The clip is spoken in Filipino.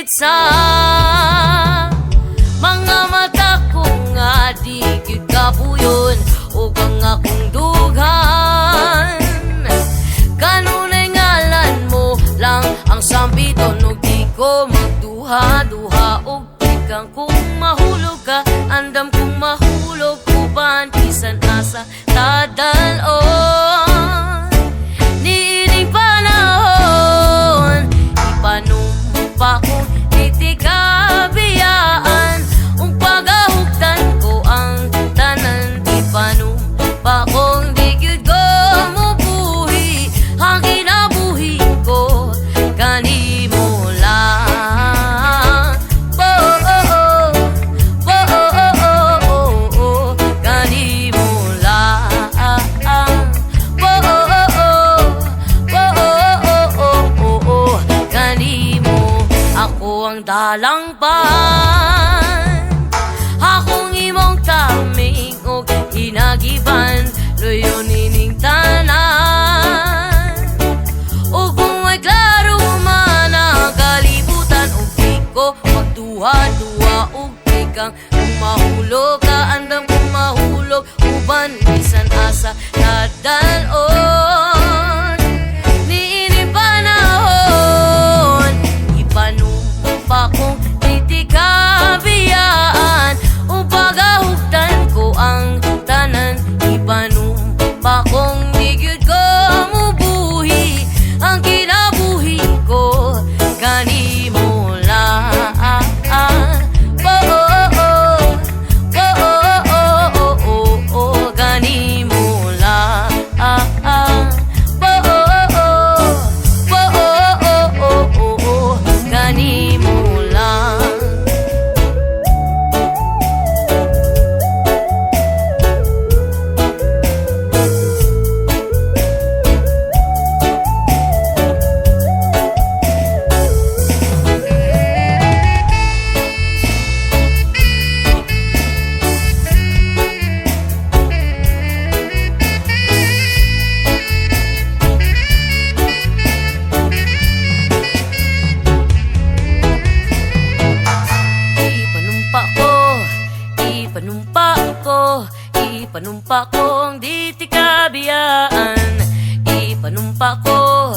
higit sa mga mata ko nga di gyud kapuyon o kang akong dughan. Kanunay ngalan mo lang ang sambiton ug di ko magduha-duha og kang kung mahulog ka, andam kung mahulog uban bisan asa tadalon. Niining panahon ipanumpa ko itikabiyaan ung pagahugtan ko ang tanan. Ipanumpa kong di gyud ko mubuhi ang kinabuhi ko kanimo lang. Ang dalangpan akong imong taming og hinagiban luyon ining tanan. O kung may klaro man ang kalibutan og di ko magduha-duha og ikang kung mahulog ka, andam kung mahulog uban bisan asa nadalon. Niining panahon ipanumpa kong itikabiyaan o pagahugtan ko ang tanan. Ipanumpa kong di gyud ko mubuhi ang kinabuhi ko kanimo lang. Kanimo lang. Kanimo lang. Ipanumpa kong di tikabiyaan. Ipanumpa ko